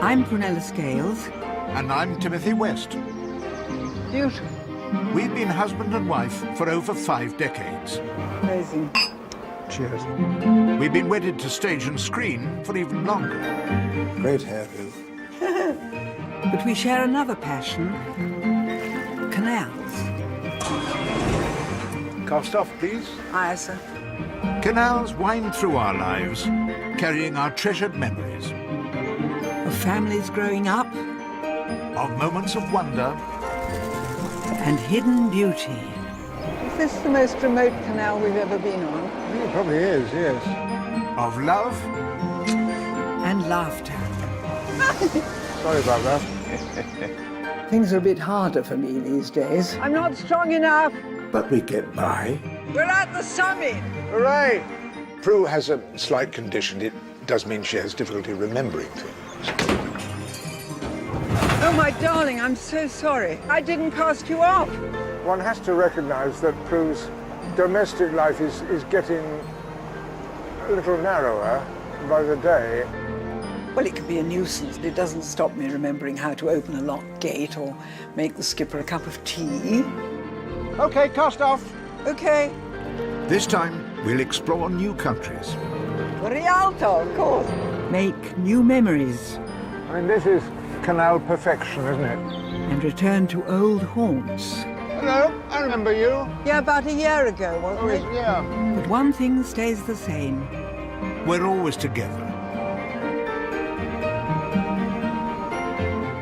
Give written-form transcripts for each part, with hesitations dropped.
I'm Prunella Scales. And I'm Timothy West. Beautiful. We've been husband and wife for over 5 decades. Amazing. Cheers. We've been wedded to stage and screen for even longer. Great hairdo. But we share another passion, canals. Cast off, please. Aye, sir. Canals wind through our lives, carrying our treasured memories. Of families growing up Of moments of wonder. and hidden beauty. Is this the most remote canal we've ever been on? I think it probably is, yes. Of love. And laughter. Sorry about that. Things are a bit harder for me these days. I'm not strong enough. But we get by. We're at the summit. Hooray! Prue has a slight condition. It does mean she has difficulty remembering things. Oh, my darling, I'm so sorry. I didn't cast you off. One has to recognise that Prue's domestic life is getting a little narrower by the day. Well, it can be a nuisance, but it doesn't stop me remembering how to open a locked gate or make the skipper a cup of tea. OK, cast off. OK. This time, we'll explore new countries. Rialto, of course. Make new memories I mean, this is canal perfection, isn't it? and return to old haunts. Hello, I remember you. Yeah, about a year ago, wasn't it? Yeah. But one thing stays the same. We're always together.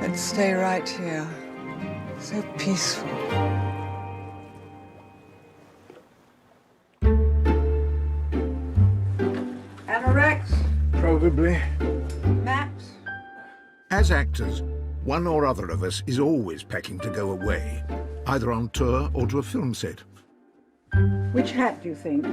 Let's stay right here. So peaceful. Anorex, Probably. maps. As actors, one or other of us is always packing to go away, either on tour or to a film set. Which hat do you think?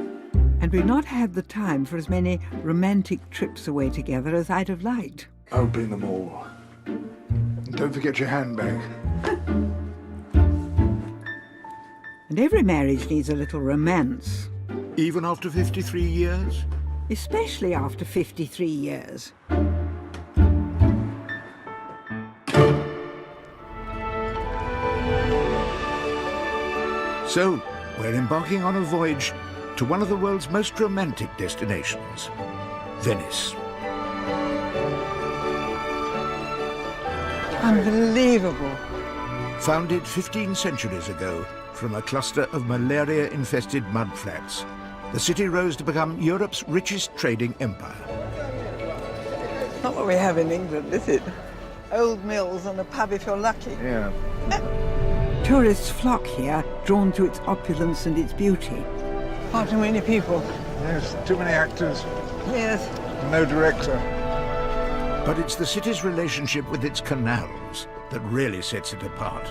And we've not had the time for as many romantic trips away together as I'd have liked. I'll bring them all. And don't forget your handbag. And every marriage needs a little romance, Even after 53 years? especially after 53 years. So, we're embarking on a voyage to one of the world's most romantic destinations, Venice. Unbelievable. Founded 15 centuries ago from a cluster of malaria-infested mudflats, the city rose to become Europe's richest trading empire. Not what we have in England, is it? Old mills and a pub if you're lucky. Yeah. Tourists flock here, drawn to its opulence and its beauty. Far too many people. Yes, too many actors. Yes. No director. But it's the city's relationship with its canals that really sets it apart.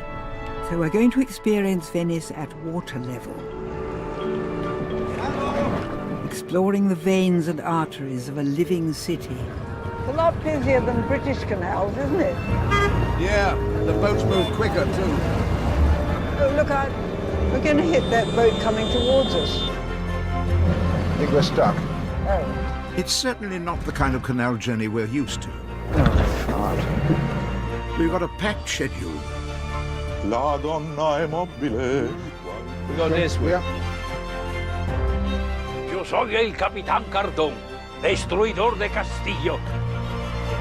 So we're going to experience Venice at water level, exploring the veins and arteries of a living city. It's a lot busier than British canals, isn't it? Yeah, the boats move quicker, too. Oh, look out. We're going to hit that boat coming towards us. I think we're stuck. Oh. It's certainly not the kind of canal journey we're used to. We've got a packed schedule. La donna è mobile. We go this way. Yo soy el Capitán Cardón, destruidor de Castillo.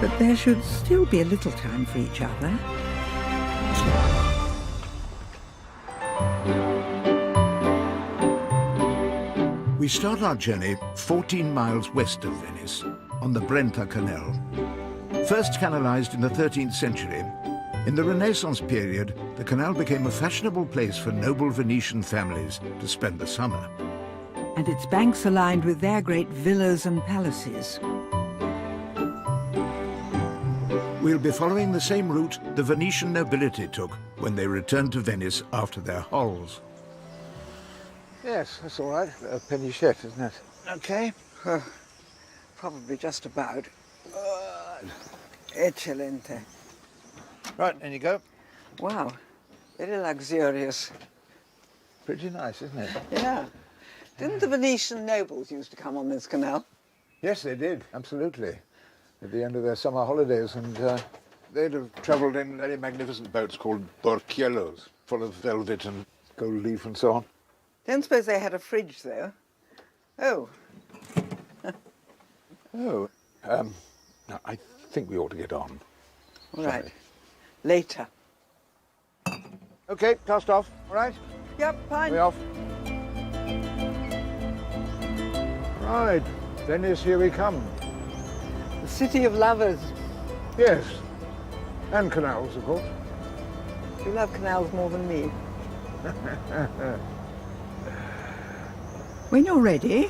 But there should still be a little time for each other. We start our journey 14 miles west of Venice, on the Brenta Canal. First canalized in the 13th century, in the Renaissance period, the canal became a fashionable place for noble Venetian families to spend the summer. And its banks aligned with their great villas and palaces. We'll be following the same route the Venetian nobility took when they returned to Venice after their hulls. Yes, that's all right. A penny shet, isn't it? OK. Probably just about. Eccellente. Right, in you go. Wow. Very luxurious. Pretty nice, isn't it? Yeah. Didn't the Venetian nobles used to come on this canal? Yes, they did, absolutely. At the end of their summer holidays, and They'd have travelled in very magnificent boats called borchiellos, full of velvet and gold leaf and so on. Don't suppose they had a fridge, though. Oh, Oh, no, I think we ought to get on. all right. Later. OK, cast off, all right? Yep, fine. We off. Right, Venice, here we come. The city of lovers. Yes, and canals, of course. You love canals more than me. When you're ready,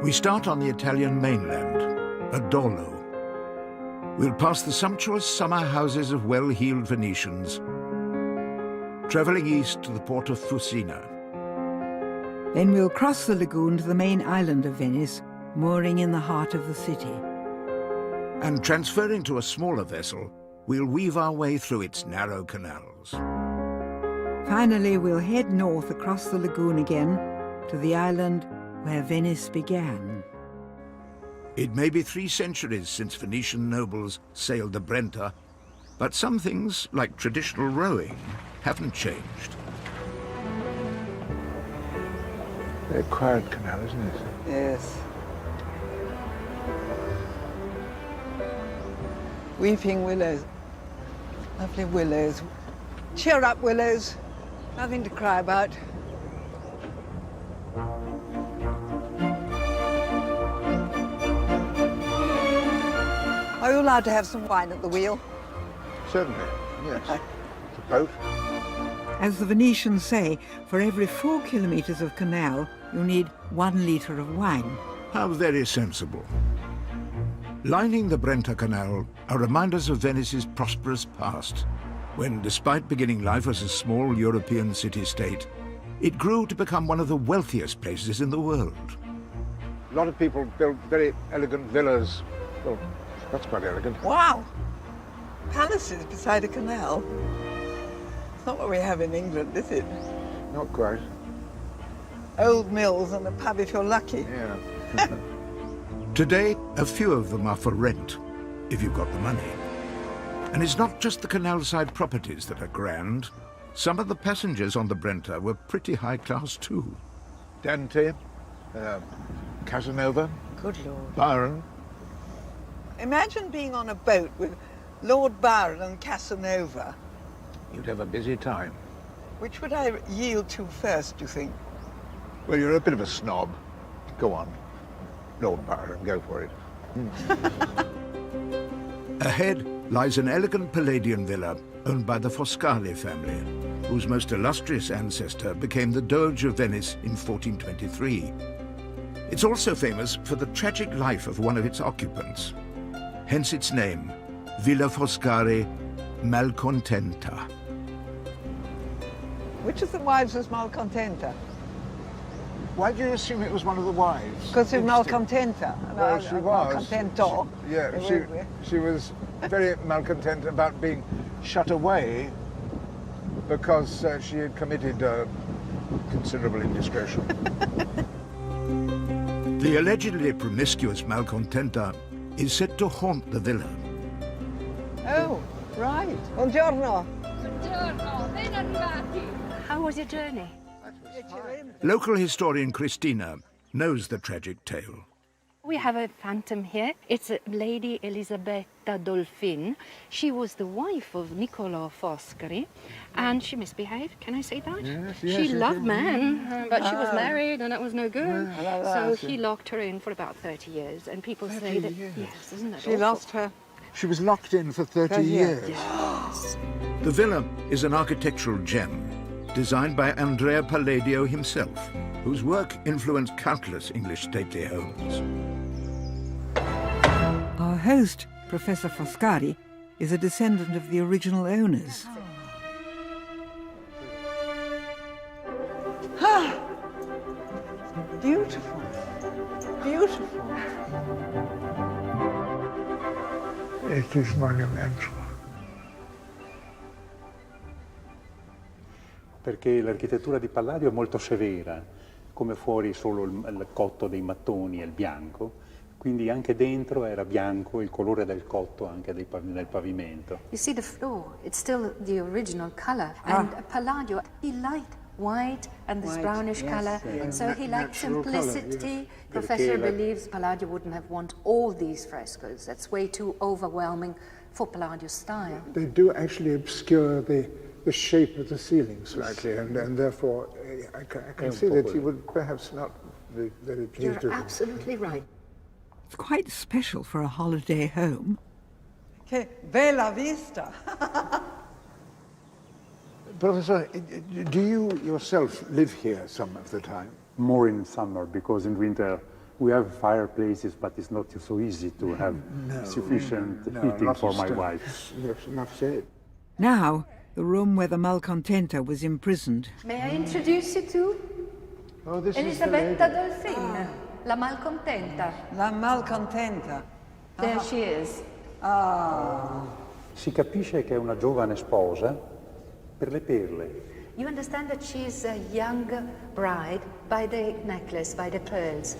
We start on the Italian mainland, at Dorlo. We'll pass the sumptuous summer houses of well-heeled Venetians, travelling east to the port of Fusina. then we'll cross the lagoon to the main island of Venice, mooring in the heart of the city. And transferring to a smaller vessel, we'll weave our way through its narrow canals. Finally, we'll head north across the lagoon again to the island where Venice began. It may be 3 centuries since Venetian nobles sailed the Brenta, but some things, like traditional rowing, haven't changed. Very quiet canal, isn't it? Yes. Weeping willows. Lovely willows. Cheer up, willows. Nothing to cry about. Are you allowed to have some wine at the wheel? Certainly, yes. The boat. As the Venetians say, for every 4 kilometres of canal, you need 1 litre of wine. How very sensible. Lining the Brenta Canal are reminders of Venice's prosperous past, when, despite beginning life as a small European city-state, it grew to become one of the wealthiest places in the world. A lot of people built very elegant villas. Well, that's quite elegant. Wow! Palaces beside a canal. It's not what we have in England, is it? Not quite. Old mills and a pub if you're lucky. Yeah. Today, a few of them are for rent, if you've got the money. And it's not just the canal-side properties that are grand. Some of the passengers on the Brenta were pretty high class too. Dante, Casanova, Good Lord. Byron. Imagine being on a boat with Lord Byron and Casanova. You'd have a busy time. Which would I yield to first, do you think? Well, you're a bit of a snob. Go on. Lord Byron, go for it. Ahead lies an elegant Palladian villa owned by the Foscari family, whose most illustrious ancestor became the Doge of Venice in 1423. It's also famous for the tragic life of one of its occupants, hence its name, Villa Foscari Malcontenta. Which of the wives was malcontenta? Why do you assume it was one of the wives? Because she's malcontenta. Well, she was. Malcontento. Yeah, she was very malcontent about being shut away because she had committed considerable indiscretion. The allegedly promiscuous Malcontenta is said to haunt the villa. Oh, right. Buongiorno. Buongiorno, ben arrivati. How was your journey? Local historian Christina knows the tragic tale. We have a phantom here. It's Lady Elisabetta Dolphin. She was the wife of Niccolò Foscari, and she misbehaved. Can I say that? Yes, she loved men, but she was married, and that was no good. So he locked her in for about 30 years, and people say that... Yes, isn't that She awful? lost her. She was locked in for 30 years. Yes. The villa is an architectural gem, designed by Andrea Palladio himself, whose work influenced countless English stately homes. Our host, Professor Foscari, is a descendant of the original owners. Beautiful. Beautiful. It is monumental. Perché l'architettura di Palladio è molto severa, come fuori solo il cotto dei mattoni e il bianco, Quindi anche dentro era bianco il colore del cotto anche del pavimento. You see the floor, it's still the original color. And Palladio, he liked white and this White, brownish yes, color. yes. So he liked Natural colour, simplicity. yes. Professor believes Palladio wouldn't have wanted all these frescoes. That's way too overwhelming for Palladio's style. They do actually obscure the shape of the ceiling slightly, and therefore I can see that he would perhaps not be very pleased You're with them. absolutely right. It's quite special for a holiday home. Che bella vista! Professor, do you yourself live here some of the time? More in summer, because in winter we have fireplaces, but it's not so easy to have sufficient heating for my wife. Enough said. Now, the room where the Malcontenta was imprisoned. May I introduce you to Oh, this is the Elisabetta lady. Dolfin, La Malcontenta. La malcontenta. There she is. Si capisce che è una giovane sposa per le perle. You understand that she's a young bride by the necklace, by the pearls.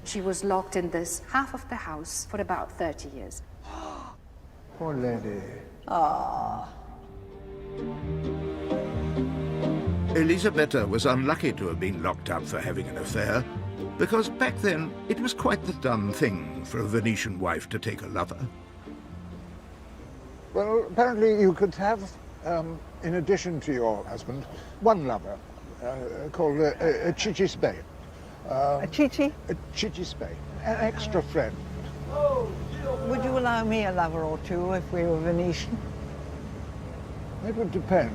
She was locked in this half of the house for about 30 years. Poor lady. Elisabetta was unlucky to have been locked up for having an affair, because back then it was quite the done thing for a Venetian wife to take a lover. Well, apparently you could have, in addition to your husband, one lover called a cicisbe. A chichi? A cicisbe, an extra friend. Would you allow me a lover or two if we were Venetian? It would depend.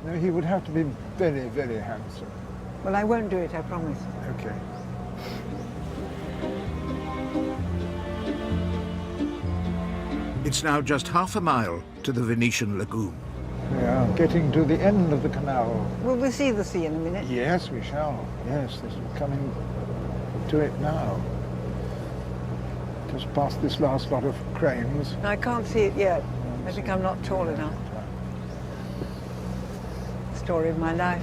No, he would have to be very, very handsome. Well, I won't do it, I promise. Okay. It's now just half a mile to the Venetian lagoon. We are getting to the end of the canal. Will we see the sea in a minute? Yes, we shall. Yes, this is coming to it now. Just past this last lot of cranes. I can't see it yet. I think I'm not tall enough. Story of my life.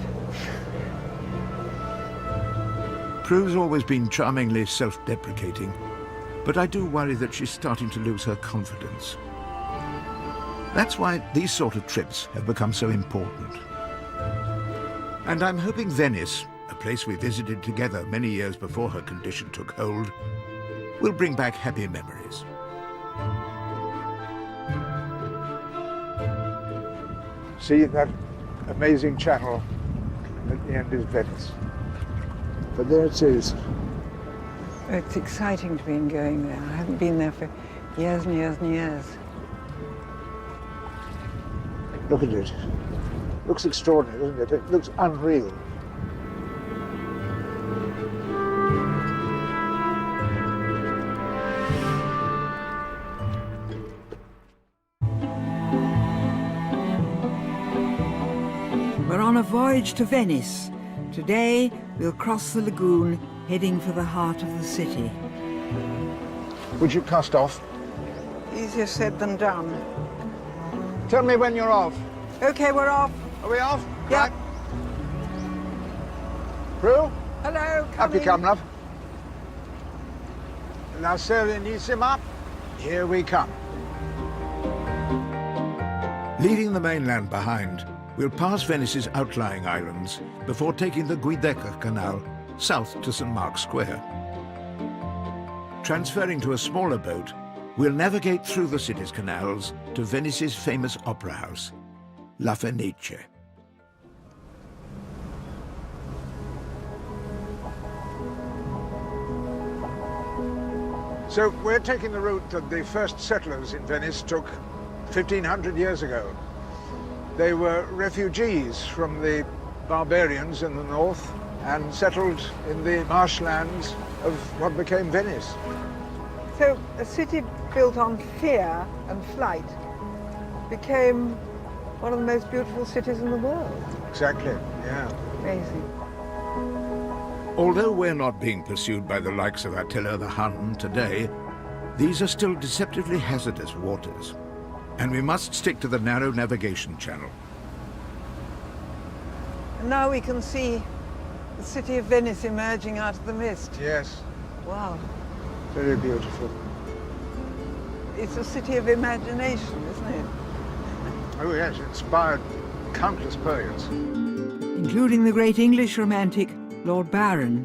Prue's always been charmingly self-deprecating, but I do worry that she's starting to lose her confidence. That's why these sort of trips have become so important. And I'm hoping Venice, a place we visited together many years before her condition took hold, will bring back happy memories. See that amazing channel at the end is Venice. But there it is. It's exciting to be going there. I haven't been there for years and years and years. Look at it. Looks extraordinary, doesn't it? It looks unreal. We're on a voyage to Venice. Today, we'll cross the lagoon, heading for the heart of the city. Would you cast off? Easier said than done. Tell me when you're off. Okay, we're off. Are we off? Yeah. Right. Prue? Hello, Up you coming. come, love. La Serenissima, here we come. Leaving the mainland behind, we'll pass Venice's outlying islands before taking the Giudecca Canal south to St. Mark's Square. Transferring to a smaller boat, we'll navigate through the city's canals to Venice's famous opera house, La Fenice. So we're taking the route that the first settlers in Venice took 1,500 years ago. They were refugees from the barbarians in the north and settled in the marshlands of what became Venice. So a city built on fear and flight became one of the most beautiful cities in the world. Exactly, yeah. Amazing. Although we're not being pursued by the likes of Attila the Hun today, these are still deceptively hazardous waters, and we must stick to the narrow navigation channel. And now we can see the city of Venice emerging out of the mist. Yes, Wow. Very beautiful. It's a city of imagination, isn't it? Oh yes, inspired countless poets. Including the great English romantic Lord Byron,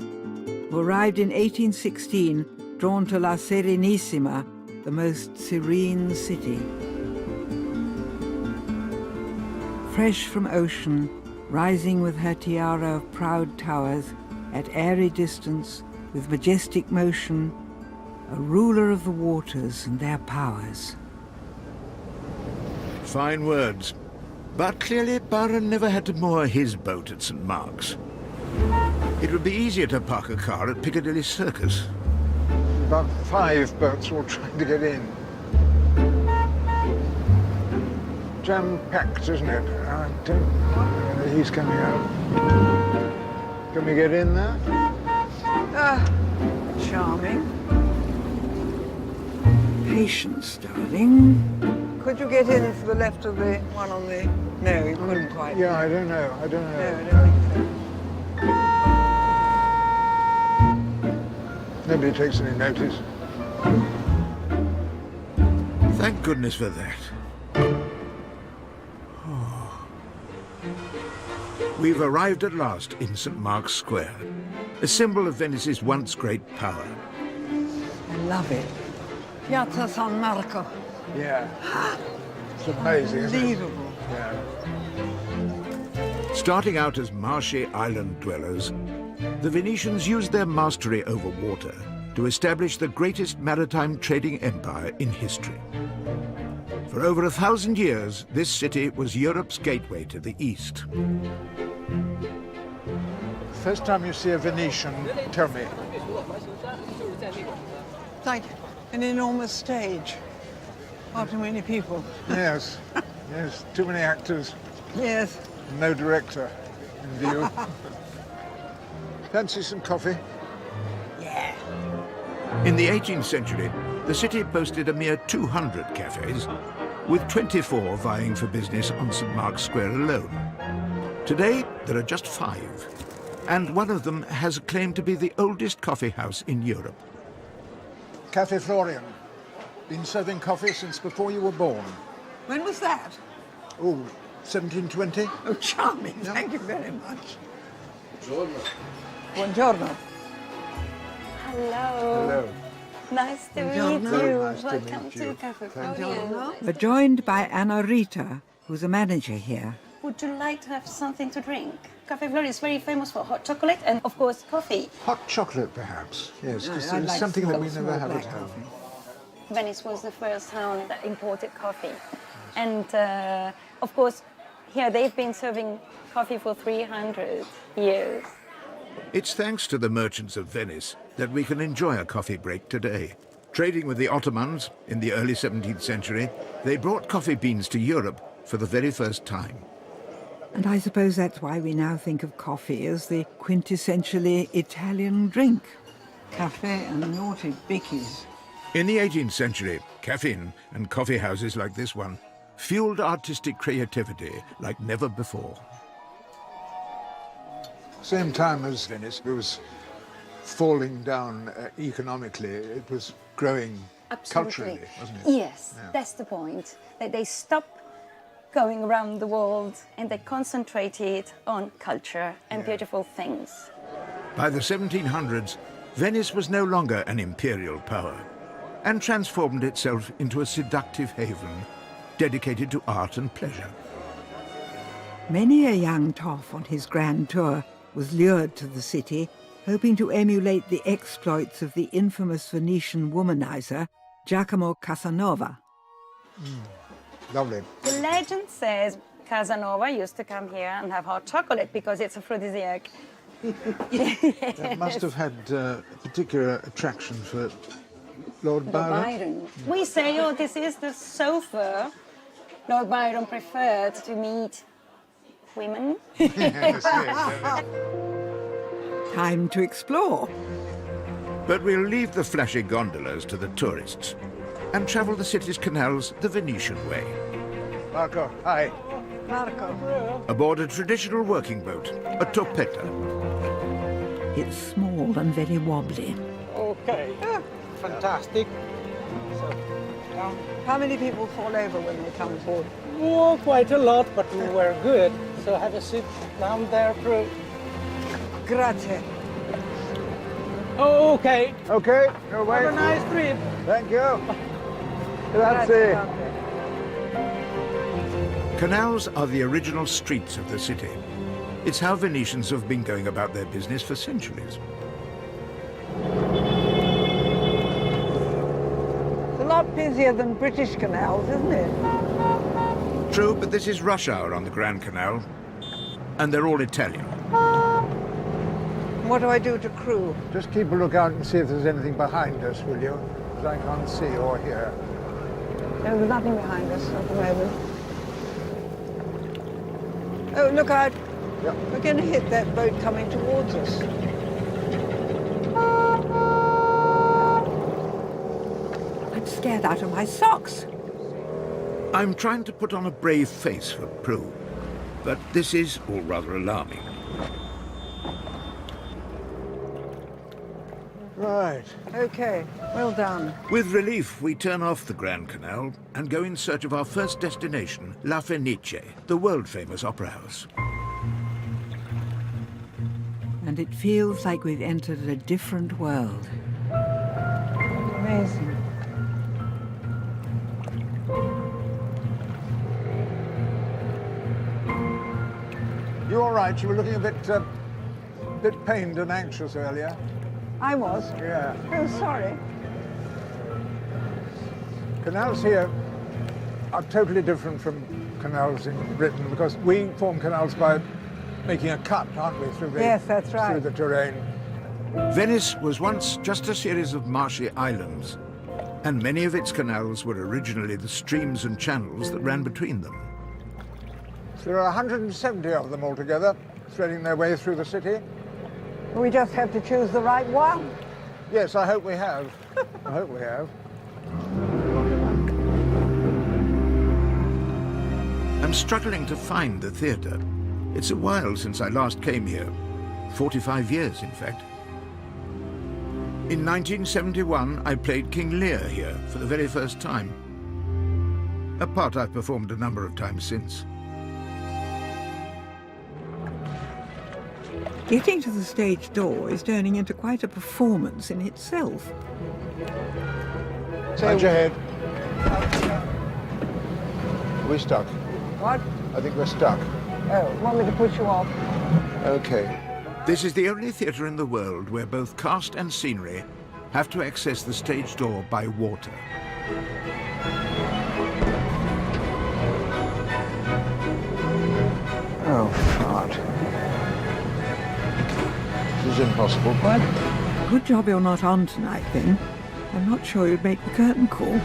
who arrived in 1816, drawn to La Serenissima, the most serene city. Fresh from ocean, rising with her tiara of proud towers, at airy distance, with majestic motion, a ruler of the waters and their powers. Fine words. But clearly Byron never had to moor his boat at St. Mark's. It would be easier to park a car at Piccadilly Circus. About 5 boats all trying to get in. Jam-packed, isn't it? I don't know. He's coming out. Can we get in there? Charming. Patience, darling. Could you get in for the left of the one on the... No, you couldn't quite. Yeah, I don't know. I don't No, know. I don't think so. Nobody takes any notice. Thank goodness for that. We've arrived at last in St. Mark's Square, a symbol of Venice's once great power. I love it. Piazza San Marco. Yeah. It's amazing, isn't it? Unbelievable. Yeah. Starting out as marshy island dwellers, the Venetians used their mastery over water to establish the greatest maritime trading empire in history. For over 1,000 years, this city was Europe's gateway to the East. First time you see a Venetian, tell me. It's like an enormous stage. Far too many people. Yes. Yes, too many actors. Yes. No director in view. Fancy some coffee? Yeah. In the 18th century, the city boasted a mere 200 cafes, with 24 vying for business on St. Mark's Square alone. Today, there are just 5, and one of them has a claim to be the oldest coffee house in Europe. Cafe Florian. Been serving coffee since before you were born. When was that? Oh, 1720? Oh, charming. Thank you very much. Buongiorno. Hello. Hello. Nice to Buongiorno. meet you. Nice to Welcome meet to you. Cafe Thank Florian. We're joined by Anna Rita, who's a manager here. Would you like to have something to drink? Cafe Florian is very famous for hot chocolate and, of course, coffee. Hot chocolate, perhaps. Yes, No, because I'd it's like something that we small never have black at home. coffee. Venice was the first town that imported coffee. And, of course, here they've been serving coffee for 300 years. It's thanks to the merchants of Venice that we can enjoy a coffee break today. Trading with the Ottomans in the early 17th century, they brought coffee beans to Europe for the very first time. And I suppose that's why we now think of coffee as the quintessentially Italian drink. Cafe and naughty bickies. In the 18th century, caffeine and coffee houses like this one fueled artistic creativity like never before. Same time as Venice was falling down economically, it was growing culturally, wasn't it? Yes, Yeah. that's the point. That they stopped going around the world and they concentrated on culture and beautiful things. By the 1700s, Venice was no longer an imperial power and transformed itself into a seductive haven dedicated to art and pleasure. Many a young toff on his grand tour was lured to the city, hoping to emulate the exploits of the infamous Venetian womanizer Giacomo Casanova. Lovely. The legend says Casanova used to come here and have hot chocolate because it's aphrodisiac. That must have had a particular attraction for Lord Byron. Byron. We say, oh, this is the sofa. Lord Byron preferred to meet women. Yes, yes. Time to explore. But we'll leave the flashy gondolas to the tourists and travel the city's canals the Venetian way. Marco, hi. Marco. Aboard a traditional working boat, a torpetta. It's small and very wobbly. Okay, fantastic. So, now, How many people fall over when they come aboard? oh, quite a lot, but we were good. So have a seat down there, Prue. Grazie. Oh, okay. Okay, no way. Have a nice trip. Thank you. Grazie. Canals are the original streets of the city. It's how Venetians have been going about their business for centuries. It's a lot busier than British canals, isn't it? True, but this is rush hour on the Grand Canal, and they're all Italian. What do I do to crew? Just keep a lookout and see if there's anything behind us, will you? Because I can't see or hear. No, there's nothing behind us at the moment. Oh, look out. Yep. We're going to hit that boat coming towards us. I'm scared out of my socks. I'm trying to put on a brave face for Prue, but this is all rather alarming. Right. Okay, well done. With relief, we turn off the Grand Canal and go in search of our first destination, La Fenice, the world-famous opera house. And it feels like we've entered a different world. Amazing. You all right? You were looking a bit pained and anxious earlier. I was. Yeah. Oh, sorry. Canals here are totally different from canals in Britain because we form canals by making a cut, aren't we, through the, Yes, that's right. through the terrain. Venice was once just a series of marshy islands, and many of its canals were originally the streams and channels that ran between them. There are 170 of them altogether, threading their way through the city. We just have to choose the right one. Yes, I hope we have. I hope we have. I'm struggling to find the theatre. It's a while since I last came here. 45 years, in fact. In 1971, I played King Lear here for the very first time. A part I've performed a number of times since. Getting to the stage door is turning into quite a performance in itself. Mind your head. We're stuck. What? I think we're stuck. Oh, want me to push you off? Okay. This is the only theatre in the world where both cast and scenery have to access the stage door by water. Oh, God. This is impossible. What? Good job you're not on tonight, then. I'm not sure you'd make the curtain call.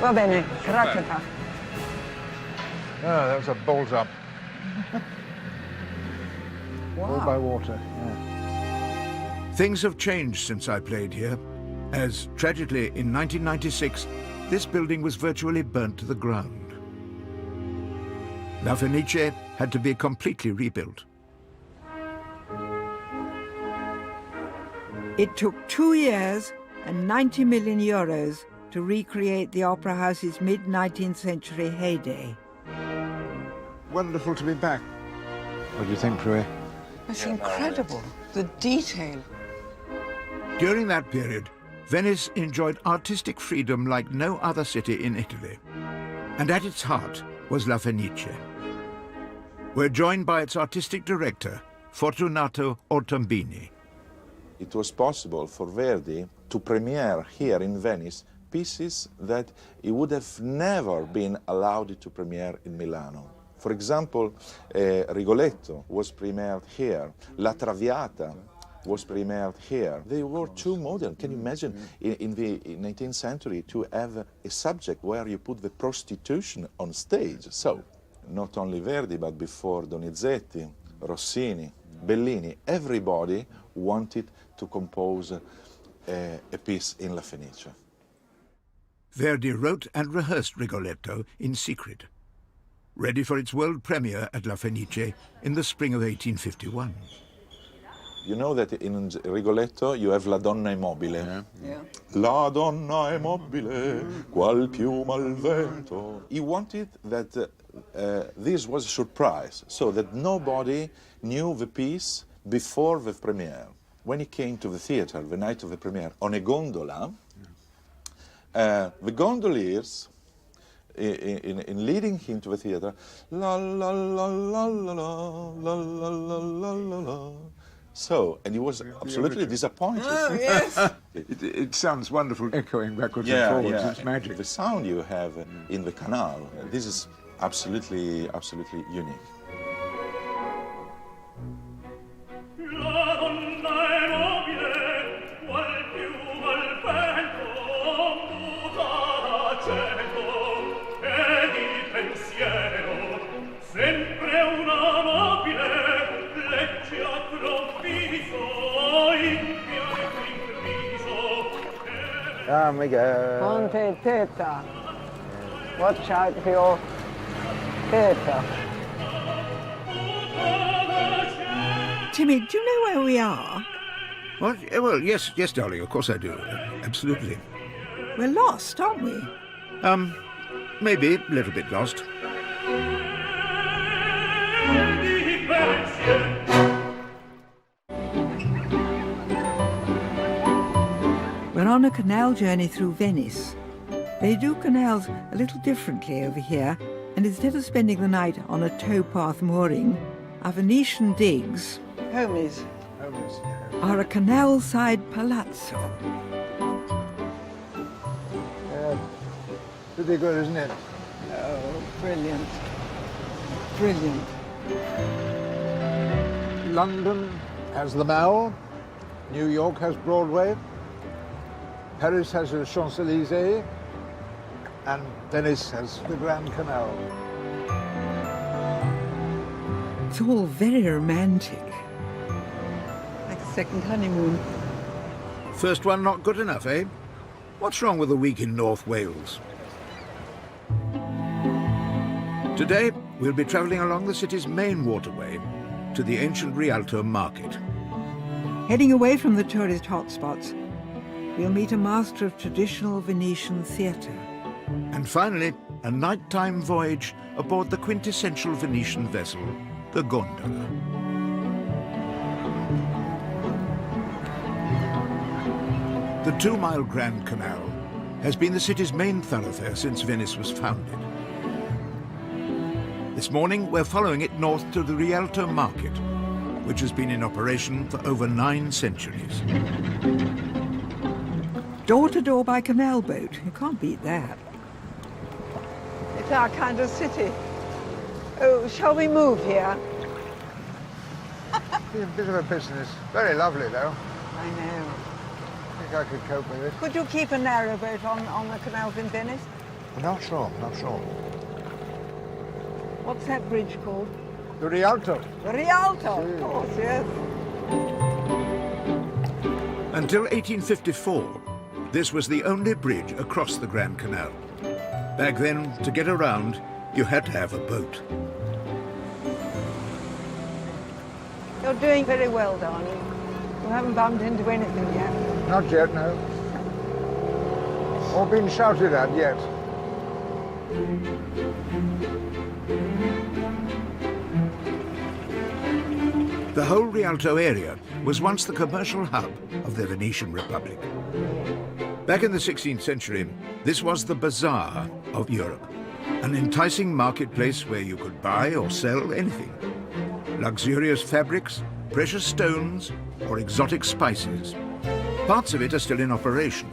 Va bene, grazie. Oh, that was a bolt up. All by water, yeah. Things have changed since I played here, as tragically in 1996, this building was virtually burnt to the ground. La Fenice had to be completely rebuilt. It took 2 years and 90 million euros to recreate the Opera House's mid-19th century heyday. Wonderful to be back. What do you think, Prue? It's incredible, the detail. During that period, Venice enjoyed artistic freedom like no other city in Italy. And at its heart was La Fenice. We're joined by its artistic director, Fortunato Ortombini. It was possible for Verdi to premiere here in Venice pieces that he would have never been allowed to premiere in Milano. For example, Rigoletto was premiered here, La Traviata was premiered here. They were too modern. Can you imagine in the 19th century to have a subject where you put the prostitution on stage? So, not only Verdi, but before Donizetti, Rossini, Bellini, everybody wanted to compose a piece in La Fenice. Verdi wrote and rehearsed Rigoletto in secret. ready for its world premiere at La Fenice in the spring of 1851. You know that in Rigoletto you have La donna è mobile. Yeah. La donna è mobile, qual piuma al vento. He wanted that this was a surprise, so that nobody knew the piece before the premiere. When he came to the theatre the night of the premiere on a gondola, the gondoliers, in leading him to the theatre, la la la la la la la la la la la. So, and he was absolutely disappointed. Oh, yes. It sounds wonderful, echoing backwards and forwards. Yeah. It's magic. The sound you have in the Canal, this is absolutely unique. Ponte Teta. Watch out for your teta. Timmy, do you know where we are? What? Well, yes, darling, of course I do. Absolutely. We're lost, aren't we? Maybe a little bit lost. We're on a canal journey through Venice. They do canals a little differently over here, and instead of spending the night on a towpath mooring, our Venetian digs Homies. are a canal-side palazzo. Pretty good, isn't it? Oh, brilliant. Brilliant. London has the Mall, New York has Broadway, Paris has the Champs-Élysées, and Venice has the Grand Canal. It's all very romantic. Like a second honeymoon. First one not good enough, eh? What's wrong with a week in North Wales? Today, we'll be travelling along the city's main waterway to the ancient Rialto market. Heading away from the tourist hotspots, we'll meet a master of traditional Venetian theatre. And finally, a nighttime voyage aboard the quintessential Venetian vessel, the gondola. The 2-mile Grand Canal has been the city's main thoroughfare since Venice was founded. This morning, we're following it north to the Rialto market, which has been in operation for over 9 centuries. Door to door by canal boat. You can't beat that. It's our kind of city. Oh, shall we move here? It's a bit of a business. Very lovely, though. I know. I think I could cope with it. Could you keep a narrow boat on the canals in Venice? Not sure. What's that bridge called? The Rialto. The Rialto, of course, yes. Until 1854, this was the only bridge across the Grand Canal. Back then, to get around, you had to have a boat. You're doing very well, darling. You haven't bumped into anything yet. Not yet, no. Or been shouted at yet. The whole Rialto area was once the commercial hub of the Venetian Republic. Back in the 16th century, this was the bazaar of Europe, an enticing marketplace where you could buy or sell anything. Luxurious fabrics, precious stones, or exotic spices. Parts of it are still in operation,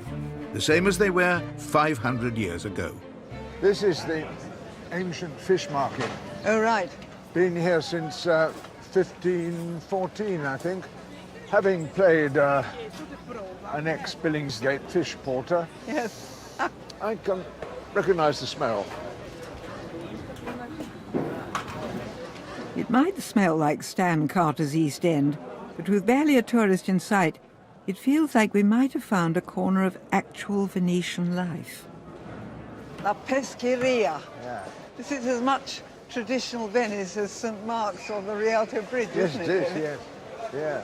the same as they were 500 years ago. This is the ancient fish market. Oh, right. Been here since 1514, I think. Having played an ex-Billingsgate fish porter, Yes. I can recognize the smell. It might smell like Stan Carter's East End, but with barely a tourist in sight, it feels like we might have found a corner of actual Venetian life. La Pescheria. Yeah. This is as much traditional Venice as St. Mark's or the Rialto Bridge, Yes, isn't it it? is, really? yes. Yeah.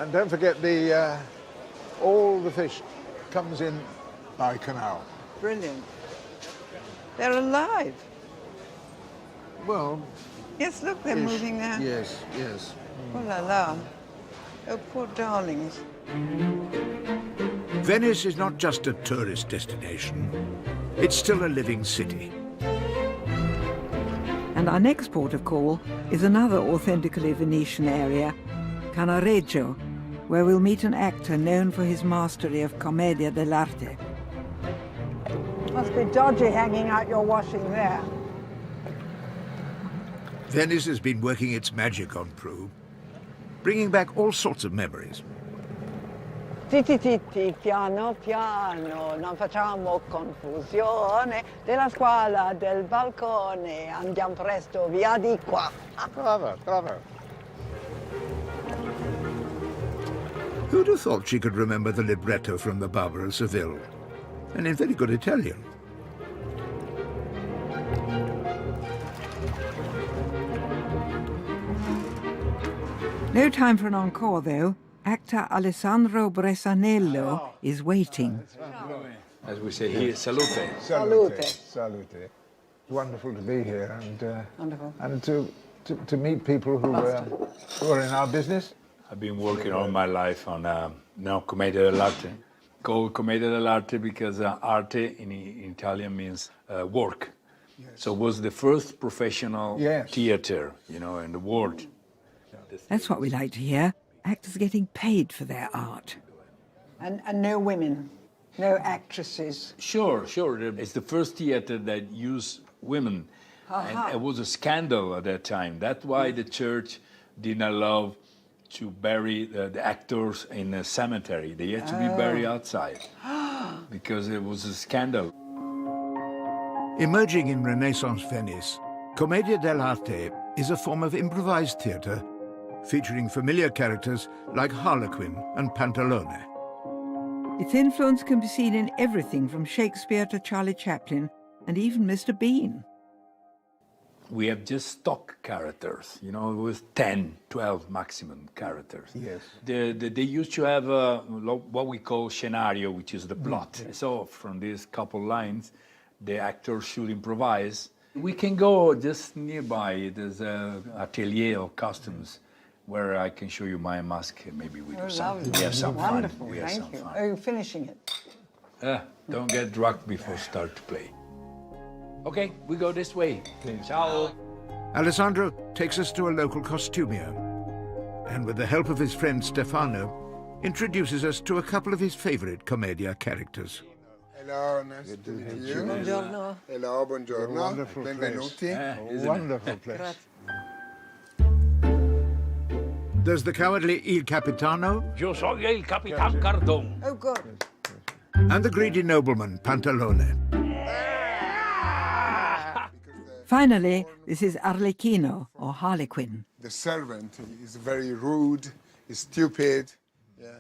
And don't forget the all the fish comes in by canal. Brilliant. They're alive. Well, Yes, look, they're ish. moving there. Yes, yes. Oh la la. Oh, poor darlings. Venice is not just a tourist destination, it's still a living city. And our next port of call is another authentically Venetian area, Cannareggio, where we'll meet an actor known for his mastery of commedia dell'arte. Must be dodgy hanging out your washing there. Venice has been working its magic on Prue, bringing back all sorts of memories. Titti titti, piano piano, non facciamo confusione, della scuola del balcone, andiamo presto via di qua. Bravo, bravo. Who'd have thought she could remember the libretto from The Barber of Seville? And in very good Italian. No time for an encore, though. Actor Alessandro Bresanello is waiting. As we say here, salute. Salute. Salute. Wonderful to be here and to meet people who are in our business. I've been working all my life on now commedia dell'arte, called commedia dell'arte because arte in Italian means work. Yes. So it was the first professional theater, you know, in the world. That's what we like to hear. Actors getting paid for their art. And no women, no actresses. Sure. It's the first theater that used women. And it was a scandal at that time. That's why the church didn't allow to bury the actors in a cemetery. They had to be buried outside because it was a scandal. Emerging in Renaissance Venice, commedia dell'arte is a form of improvised theatre featuring familiar characters like Harlequin and Pantalone. Its influence can be seen in everything from Shakespeare to Charlie Chaplin and even Mr. Bean. We have just stock characters, you know, with 10, 12 maximum characters. Yes. They used to have what we call scenario, which is the plot. So from these couple lines, the actors should improvise. We can go just nearby. There's an atelier of costumes where I can show you my mask. Maybe we do something. We have some Wonderful. fun. We have Thank some you. fun. Oh, you're finishing it. Don't get drunk before start to play. Okay, we go this way. Ciao. Alessandro takes us to a local costumier, and with the help of his friend Stefano, introduces us to a couple of his favorite commedia characters. Hello, nice to meet you. Buongiorno. Hello, buongiorno. Wonderful Benvenuti. Wonderful place. There's the cowardly Il Capitano. Yo soy el Capitán Cardón. Oh, good. And the greedy nobleman, Pantalone. Finally, this is Arlecchino, or Harlequin. The servant is very rude, is stupid.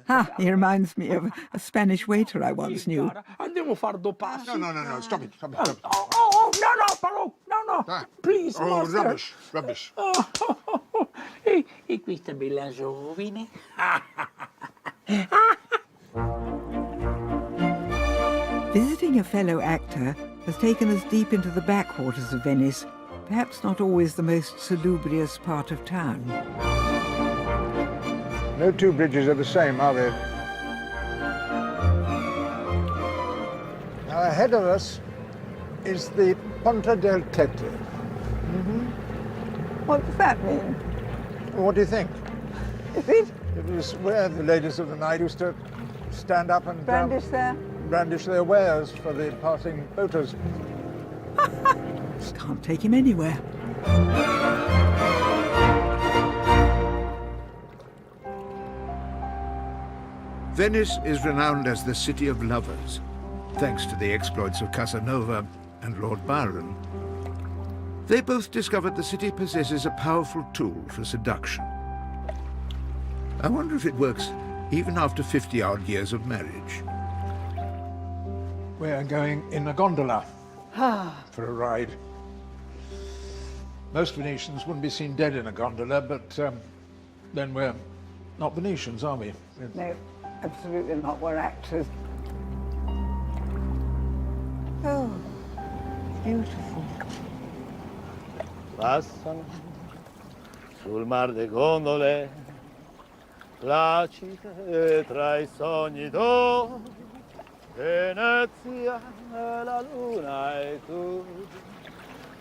Ha! He reminds me of a Spanish waiter I once knew. Andiamo a far due passi. No, stop it. Oh, no, Parò, no. Please, Oh, master. rubbish. E questa bella giovine. Visiting a fellow actor has taken us deep into the backwaters of Venice, perhaps not always the most salubrious part of town. No two bridges are the same, are they? Now ahead of us is the Ponte del Tette. What does that mean? What do you think? Is it? It was where the ladies of the night used to stand up and Brandish there? brandish their wares for the passing boaters. Can't take him anywhere. Venice is renowned as the city of lovers, thanks to the exploits of Casanova and Lord Byron. They both discovered the city possesses a powerful tool for seduction. I wonder if it works even after 50-odd years of marriage. We're going in a gondola for a ride. Most Venetians wouldn't be seen dead in a gondola, but then we're not Venetians, are we? No, absolutely not. We're actors. Oh, beautiful. Passano sul mar de gondole, placide tra I sogni d'oro, Venezia e la luna e tu.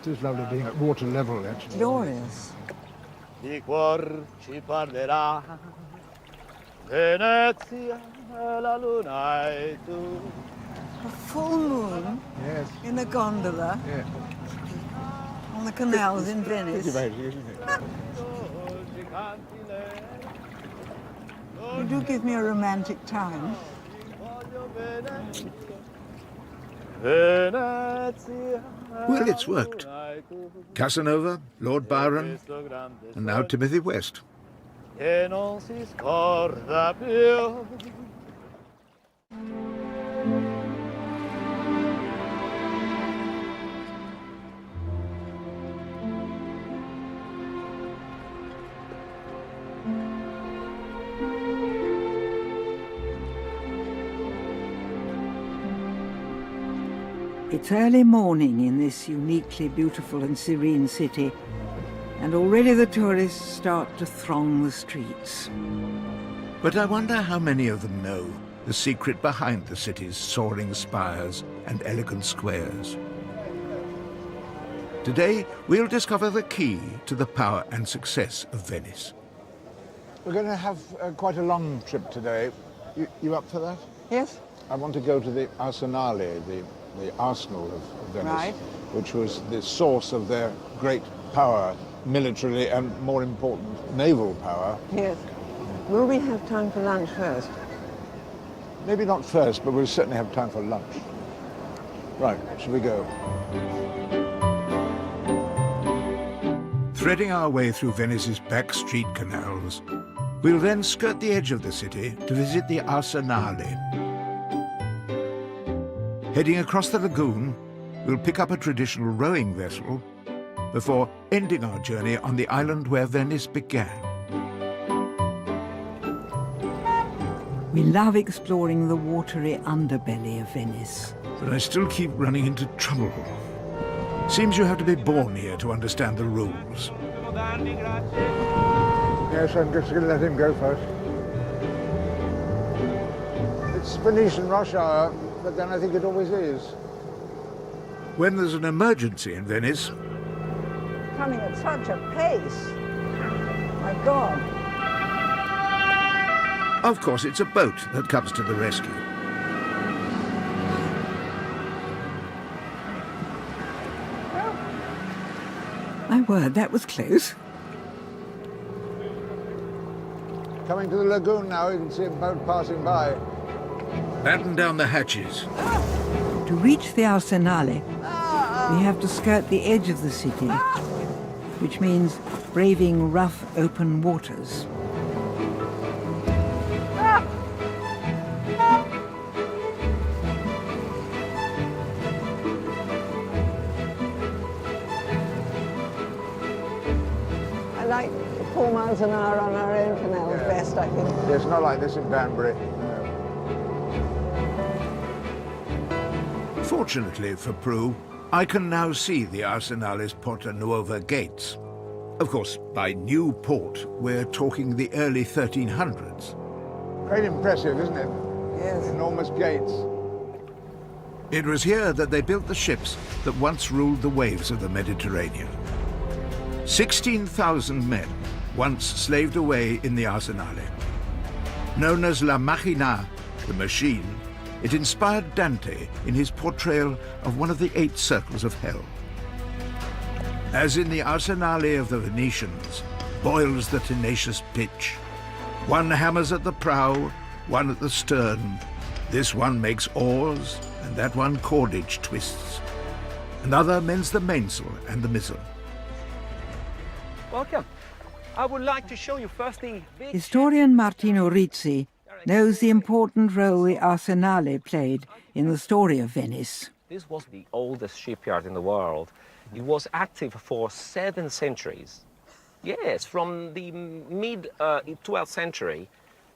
It is lovely being at water level, actually. Glorious. Di cuor ci parlerà, Venezia e la luna e tu. A full moon Yes. in a gondola Yeah. on the canals in Venice. Pretty amazing, isn't it? You do give me a romantic time. Well, it's worked. Casanova, Lord Byron, and now Timothy West. Che non si scorda più. It's early morning in this uniquely beautiful and serene city, and already the tourists start to throng the streets. But I wonder how many of them know the secret behind the city's soaring spires and elegant squares. Today, we'll discover the key to the power and success of Venice. We're going to have quite a long trip today. You up for that? Yes. I want to go to the Arsenale, the arsenal of Venice, Right. which was the source of their great power, militarily and, more important, naval power. Yes. Will we have time for lunch first? Maybe not first, but we'll certainly have time for lunch. Right, shall we go? Threading our way through Venice's back street canals, we'll then skirt the edge of the city to visit the Arsenale. Heading across the lagoon, we'll pick up a traditional rowing vessel before ending our journey on the island where Venice began. We love exploring the watery underbelly of Venice. But I still keep running into trouble. Seems you have to be born here to understand the rules. Yes, I'm just going to let him go first. It's Venetian rush hour, but then I think it always is. When there's an emergency in Venice, Coming at such a pace. My God. of course it's a boat that comes to the rescue. My word, that was close. Coming to the lagoon now, you can see a boat passing by. Batten down the hatches. To reach the Arsenale, we have to skirt the edge of the city, which means braving rough open waters. I like 4 miles an hour on our own canal best, I think. It's not like this in Banbury. No. Fortunately for Prue, I can now see the Arsenale's Porta Nuova gates. Of course, by new port, we're talking the early 1300s. Quite impressive, isn't it? Yes. Enormous gates. It was here that they built the ships that once ruled the waves of the Mediterranean. 16,000 men once slaved away in the Arsenale. Known as La Machina, the machine, it inspired Dante in his portrayal of one of the 8 circles of hell. As in the Arsenale of the Venetians, boils the tenacious pitch. One hammers at the prow, one at the stern. This one makes oars, and that one cordage twists. Another mends the mainsail and the mizzen. Welcome. I would like to show you first the big... Historian Martino Rizzi knows the important role the Arsenale played in the story of Venice. This was the oldest shipyard in the world. It was active for 7 centuries. Yes, from the mid-12th century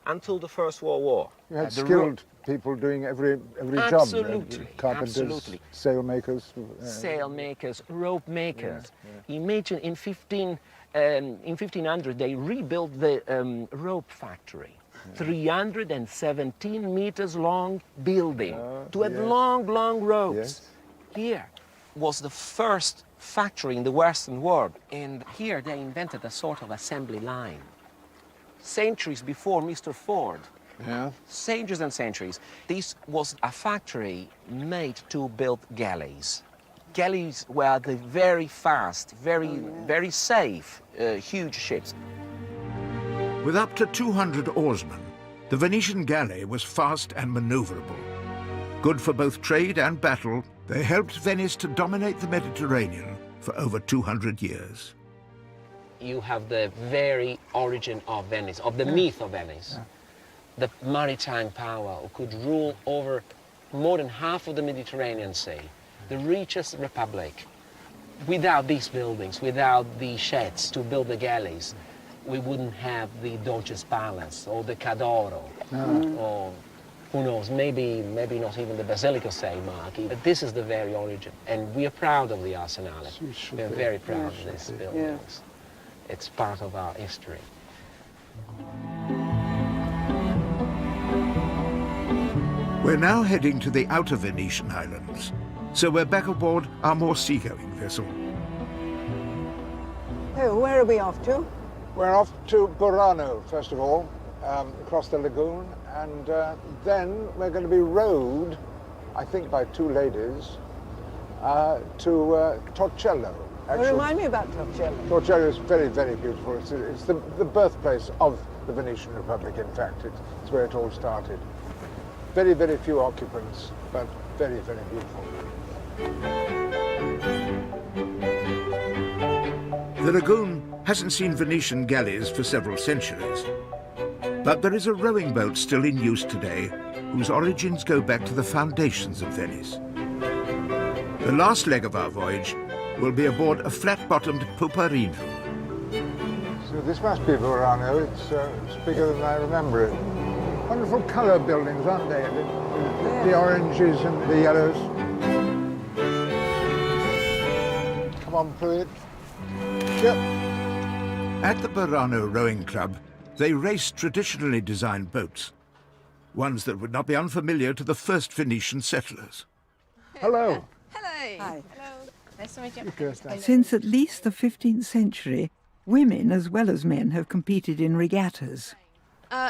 until the First World War. You had The skilled people doing every job. Absolutely, Carpenters, absolutely. sailmakers. Sailmakers, rope makers. Imagine in 1500 they rebuilt the rope factory. 317 meters long building to have long, long ropes. Here was the first factory in the Western world, and here they invented a sort of assembly line. Centuries before Mr. Ford, centuries and centuries, this was a factory made to build galleys. Galleys were the very fast, very safe, huge ships. With up to 200 oarsmen, the Venetian galley was fast and maneuverable. Good for both trade and battle, they helped Venice to dominate the Mediterranean for over 200 years. You have the very origin of Venice, of the myth of Venice. The maritime power who could rule over more than half of the Mediterranean Sea, the richest republic. Without these buildings, without the sheds to build the galleys, we wouldn't have the Dolce's Palace or the Cadoro, or who knows, maybe not even the Basilica of St. Mark. But this is the very origin, and we are proud of the Arsenale. We are very proud of these buildings. It's part of our history. We're now heading to the outer Venetian islands, so we're back aboard our more seagoing vessel. Oh, where are we off to? We're off to Burano, first of all, across the lagoon, and then we're going to be rowed, I think by 2 ladies, to Torcello. Remind me about Torcello. Torcello is very, very beautiful. It's the birthplace of the Venetian Republic, in fact. It's where it all started. Very, very few occupants, but very, very beautiful. The lagoon hasn't seen Venetian galleys for several centuries, but there is a rowing boat still in use today whose origins go back to the foundations of Venice. The last leg of our voyage will be aboard a flat-bottomed Puparino. So this must be Burano. It's bigger than I remember it. Wonderful colour buildings, aren't they? The oranges and the yellows. Come on, Pruitt. Yep. At the Burano Rowing Club, they race traditionally designed boats, ones that would not be unfamiliar to the first Venetian settlers. Hello. Hello. Hi. Hello. Nice to meet you. Since at least the 15th century, women as well as men have competed in regattas.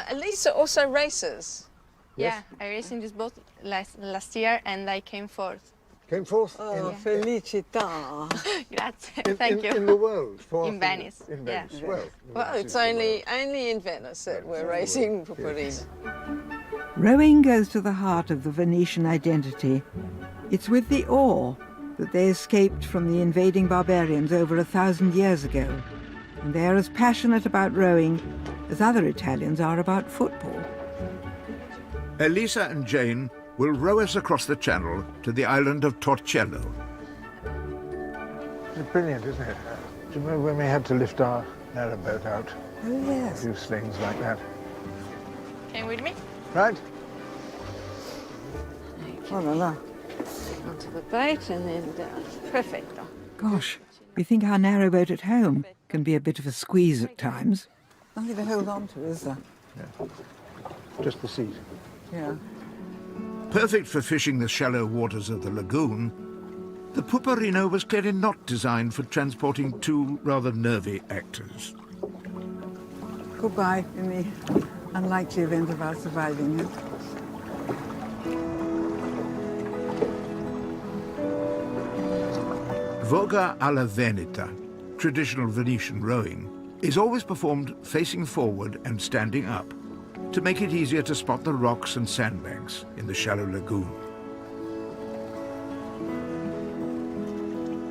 Elisa also races. Yeah, I raced in this boat last year and I came fourth. Came fourth? Oh, felicità. Grazie, thank you. In the world? In Venice. In Venice, yeah. Well, it's only in Venice that we're racing Puparino. Rowing goes to the heart of the Venetian identity. It's with the oar that they escaped from the invading barbarians over 1,000 years ago. And they're as passionate about rowing as other Italians are about football. Elisa and Jane will row us across the channel to the island of Torcello. It's brilliant, isn't it? Do you remember when we had to lift our narrowboat out? Oh, yes. A few slings like that. Came with me? Right. Oh, la la. Onto the boat and then down. Perfecto. Gosh, we think our narrowboat at home can be a bit of a squeeze at times. Nothing to hold on to, is there? Yeah. Just the seat. Yeah. Perfect for fishing the shallow waters of the lagoon, the Puparino was clearly not designed for transporting 2 rather nervy actors. Goodbye, in the unlikely event of our surviving it. Voga alla Veneta, traditional Venetian rowing, is always performed facing forward and standing up to make it easier to spot the rocks and sandbanks in the shallow lagoon.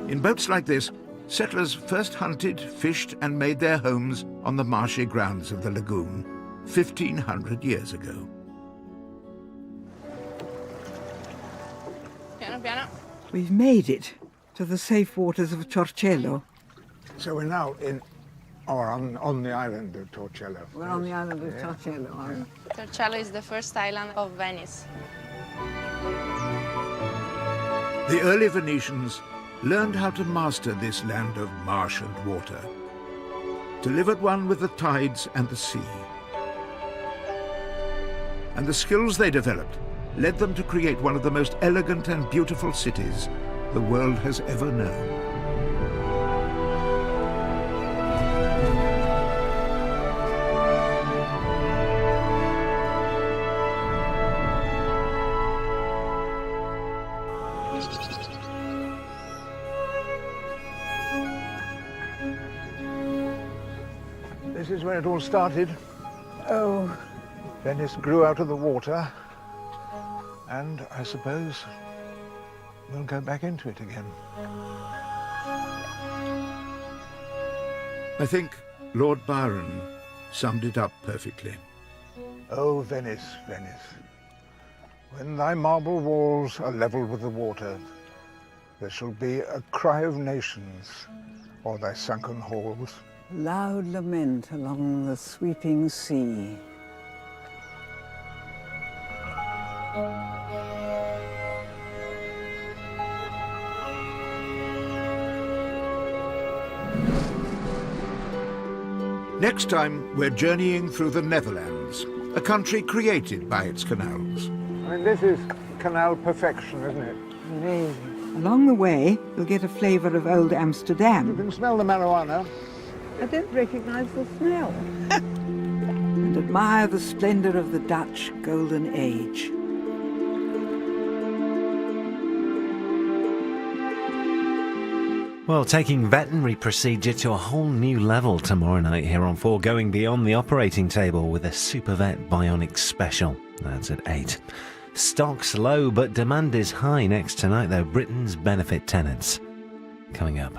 In boats like this, settlers first hunted, fished and made their homes on the marshy grounds of the lagoon 1,500 years ago. Piano, piano. We've made it. to the safe waters of Torcello. So we're now on the island of Torcello. We're on the island of Torcello, aren't we? Torcello is the first island of Venice. The early Venetians learned how to master this land of marsh and water, to live at one with the tides and the sea. And the skills they developed led them to create one of the most elegant and beautiful cities the world has ever known. This is where it all started. Oh. Venice grew out of the water, and I suppose we'll go back into it again. I think Lord Byron summed it up perfectly. Oh, Venice, Venice, when thy marble walls are level with the water, there shall be a cry of nations o'er thy sunken halls. Loud lament along the sweeping sea. Next time, we're journeying through the Netherlands, a country created by its canals. I mean, this is canal perfection, isn't it? Amazing. Along the way, you'll get a flavour of old Amsterdam. You can smell the marijuana. I don't recognise the smell. And admire the splendour of the Dutch Golden Age. Well, taking veterinary procedure to a whole new level tomorrow night here on 4, going beyond the operating table with a Super Vet Bionics special. That's at 8. Stock's low, but demand is high next tonight, though. Britain's benefit tenants. Coming up.